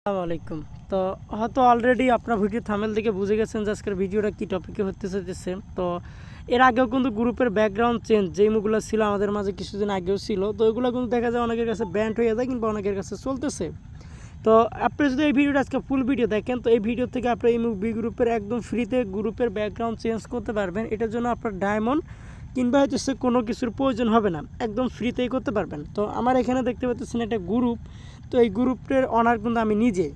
আসসালামু আলাইকুম। তো হয়তো অলরেডি আপনার ভিডিও থাম্বনেল থেকে বুঝে গেছেন যে আজকের ভিডিওটা কী টপিকে হতে চলেছে। তো এর আগেও কিন্তু গ্রুপের ব্যাকগ্রাউন্ড চেঞ্জ যে ইমোগুলো ছিল আমাদের মাঝে কিছুদিন আগেও ছিল, তো ওইগুলো কিন্তু দেখা যায় অনেকের কাছে ব্যান্ড হয়ে যায় কিংবা অনেকের কাছে চলতেছে। তো আপনি যদি এই ভিডিওটা আজকে ফুল ভিডিও দেখেন, তো এই ভিডিও থেকে আপনি এই বি গ্রুপের একদম ফ্রিতে গ্রুপের ব্যাকগ্রাউন্ড চেঞ্জ করতে পারবেন। এটার জন্য আপনার ডায়মন্ড কিংবা হচ্ছে কোনো কিছুর প্রয়োজন হবে না, একদম ফ্রিতেই করতে পারবেন। তো আমার এখানে দেখতে পাচ্ছেন একটা গ্রুপ, তো এই গ্রুপের অনার কিন্তু আমি নিজে।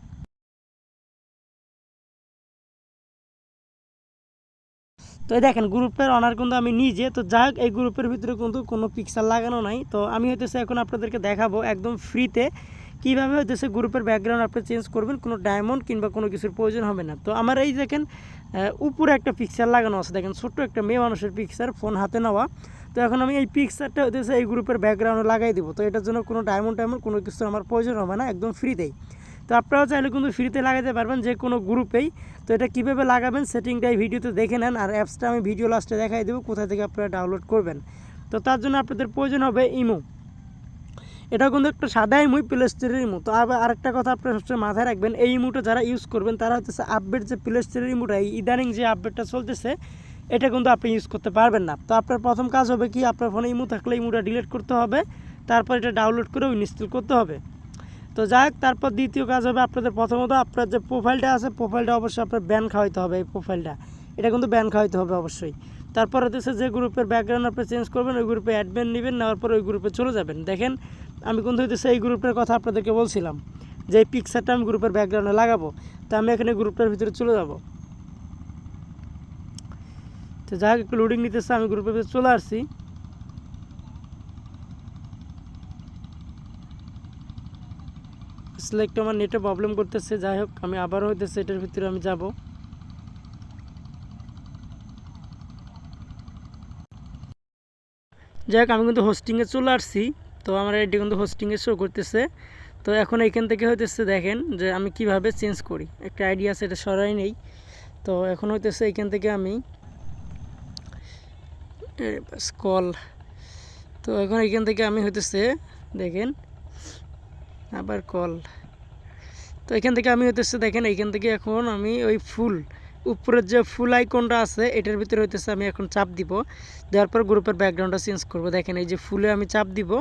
তো এই দেখেন গ্রুপের অনার কিন্তু আমি নিজে। তো যাই হোক, এই গ্রুপের ভিতরে কিন্তু কোনো পিকচার লাগানো নাই। তো আমি হইতেছে এখন আপনাদেরকে দেখাবো একদম ফ্রিতে কীভাবে হইতেছে গ্রুপের ব্যাকগ্রাউন্ড আপনি চেঞ্জ করবেন, কোনো ডায়মন্ড কিংবা কোনো কিছুর প্রয়োজন হবে না। তো আমার এই দেখেন উপরে একটা পিকচার লাগানো আছে, দেখেন ছোট্ট একটা মেয়ে মানুষের পিকচার, ফোন হাতে নেওয়া। তো এখন আমি এই পিকচারটা হইতেছে এই গ্রুপের ব্যাকগ্রাউন্ডে লাগাই দিব। তো এটার জন্য কোনো ডায়মন্ড কোনো কিছু আমার প্রয়োজন হবে না, একদম ফ্রিতেই। তো আপনারাও চাইলে কিন্তু ফ্রিতে লাগাতে পারবেন যে কোনো গ্রুপেই। তো এটা কীভাবে লাগাবেন সেটিংটা এই ভিডিওতে দেখে নেন, আর অ্যাপসটা আমি ভিডিও লাস্টে দেখাই দেবো কোথা থেকে আপনারা ডাউনলোড করবেন। তো তার জন্য আপনাদের প্রয়োজন হবে ইমো। এটা কিন্তু একটা সাদা ইমোই, প্লে স্টোরের ইমো। তো আবার আরেকটা কথা আপনারা সবসময় মাথায় রাখবেন, এই ইমোটা যারা ইউজ করবেন তারা হচ্ছে আপডেট যে প্লে স্টোরের ইমোটা, ইদানিং যে আপডেটটা চলতেছে এটা কিন্তু আপনি ইউজ করতে পারবেন না। তো আপনার প্রথম কাজ হবে কি, আপনার ফোনে ইমো থাকলে ইমোটা ডিলিট করতে হবে, তারপর এটা ডাউনলোড করে ইনস্টল করতে হবে। তো যাই হোক, তারপর দ্বিতীয় কাজ হবে আপনাদের প্রথমত আপনার যে প্রোফাইলটা আছে, প্রোফাইলটা অবশ্যই আপনার ব্যান খাওয়াইতে হবে। এই প্রোফাইলটা এটা কিন্তু ব্যান খাওয়াইতে হবে অবশ্যই। তারপর হচ্ছে যে গ্রুপের ব্যাকগ্রাউন্ড আপনি চেঞ্জ করবেন, ওই গ্রুপে অ্যাডমিন নেবেন, নেওয়ার পর ওই গ্রুপে চলে যাবেন। দেখেন আমি কিন্তু হইতেছে এই গ্রুপের কথা আপনাদেরকে বলছিলাম যে এই পিকচারটা আমি গ্রুপের ব্যাকগ্রাউন্ডে লাগাবো। তো আমি এখানে গ্রুপটার ভিতরে চলে যাব। তো যাই হোক, একটু লোডিং নিতেছে, আমি গ্রুপের ভিতরে চলে আসছি। আসলে একটু আমার নেটে প্রবলেম করতেছে। যাই হোক, আমি আবারও হইতেছে এটার ভিতরে আমি যাব। যাই হোক, আমি কিন্তু হোস্টিংয়ে চলে আসছি। তো আমার এটি কিন্তু হোস্টিংয়ে শো করতেছে। তো এখন এইখান থেকে হইতেছে দেখেন যে আমি কিভাবে চেঞ্জ করি, একটা আইডিয়া আছে, এটা সরাই নেই। তো এখন হইতেছে এইখান থেকে আমি কল, তো এখন এইখান থেকে আমি হইতেছে দেখেন আবার কল। তো এখান থেকে আমি হইতেছে দেখেন এইখান থেকে এখন আমি ওই ফুল উপরের যে ফুল আইকনটা আছে এটার ভিতরে হইতেছে আমি এখন চাপ দিব। দেওয়ার পর গ্রুপের ব্যাকগ্রাউন্ডটা চেঞ্জ করব। দেখেন এই যে ফুলে আমি চাপ দিব,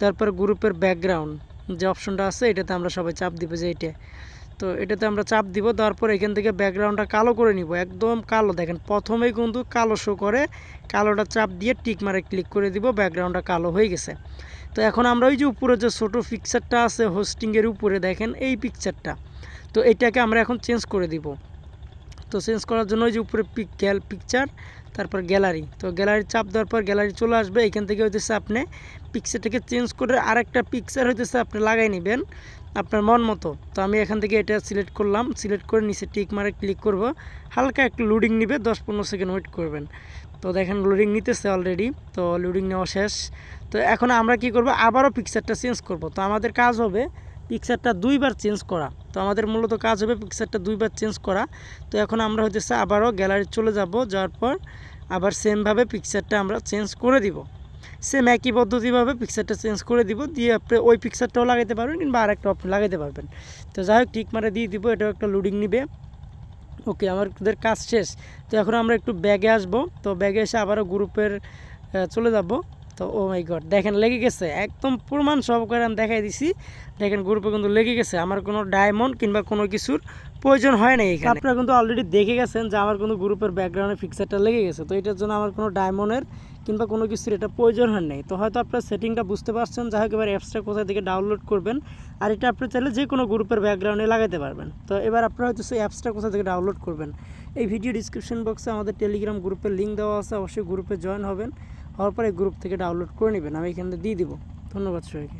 তারপর গ্রুপের ব্যাকগ্রাউন্ড যে অপশনটা আছে এটাতে আমরা সবাই চাপ দিব, যে এটা। তো এটাতে আমরা চাপ দিব, দেওয়ার পর এখান থেকে ব্যাকগ্রাউন্ডটা কালো করে নিব, একদম কালো। দেখেন প্রথমেই কিন্তু কালো শো করে, কালোটা চাপ দিয়ে টিক মারে ক্লিক করে দিব, ব্যাকগ্রাউন্ডটা কালো হয়ে গেছে। তো এখন আমরা ওই যে উপরে যে ছোটো পিকচারটা আছে হোস্টিংয়ের উপরে, দেখেন এই পিকচারটা, তো এটাকে আমরা এখন চেঞ্জ করে দিব। তো চেঞ্জ করার জন্য ওই যে উপরে পিকচার, তারপর গ্যালারি, তো গ্যালারি চাপ দেওয়ার পর গ্যালারি চলে আসবে। এখান থেকে হইতেছে আপনি পিকচারটাকে চেঞ্জ করে আরেকটা পিকচার হইতেছে আপনি লাগাই নেবেন আপনার মন মতো। তো আমি এখান থেকে এটা সিলেক্ট করলাম, সিলেক্ট করে নিচে টিক মারে ক্লিক করব। হালকা একটু লোডিং নেবে, 10-15 সেকেন্ড ওয়েট করবেন। তো দেখেন লোডিং নিতেছে অলরেডি, তো লোডিং নেওয়া শেষ। তো এখন আমরা কি করব, আবারও পিকচারটা চেঞ্জ করব। তো আমাদের কাজ হবে পিকচারটা 2বার চেঞ্জ করা। তো আমাদের মূলত কাজ হবে পিকচারটা 2বার চেঞ্জ করা। তো এখন আমরা হইতেছে আবারও গ্যালারি চলে যাব, যাওয়ার পর আবার সেমভাবে পিকচারটা আমরা চেঞ্জ করে দিব, সেম একই পদ্ধতিভাবে পিকচারটা চেঞ্জ করে দিব, দিয়ে আপনি ওই পিকচারটাও লাগাইতে পারবেন কিংবা আরেকটা আপনি লাগাইতে পারবেন। তো যাই হোক, টিক মারে দিয়ে দিব, এটাও একটা লোডিং নিবে। ওকে, আমাদের কাজ শেষ। তো এখন আমরা একটু ব্যাগে আসব। তো ব্যাগে এসে আবারও গ্রুপের চলে যাব। তো ও মাই গড, দেখেন লেগে গেছে, একদম প্রমাণ সহকারে আমি দেখাই দিছি। দেখেন গ্রুপে কিন্তু লেগে গেছে, আমার কোনো ডায়মন্ড কিংবা কোনো কিছুর প্রয়োজন হয় না এখানে। আপনারা কিন্তু অলরেডি দেখে গেছেন যে আমার কিন্তু গ্রুপের ব্যাকগ্রাউন্ডে পিকচারটা লেগে গেছে। তো এটার জন্য আমার কোনো ডায়মন্ডের কিংবা কোনো কিছুর এটা প্রয়োজন হয় নাই। তো হয়তো আপনার সেটিংটা বুঝতে পারছেন। যাই হোক, এবার অ্যাপসটা কোথা থেকে ডাউনলোড করবেন, আর এটা আপনি চাইলে যে কোনো গ্রুপের ব্যাকগ্রাউন্ডে লাগাতে পারবেন। তো এবার আপনারা হয়তো সেই অ্যাপসটা কোথা থেকে ডাউনলোড করবেন, এই ভিডিও ডিসক্রিপশন বক্সে আমাদের টেলিগ্রাম গ্রুপের লিঙ্ক দেওয়া আছে, অবশ্যই গ্রুপে জয়েন হবেন, হওয়ার পরে গ্রুপ থেকে ডাউনলোড করে নেবেন। আমি এখানে দিয়ে দিব। ধন্যবাদ সবাইকে।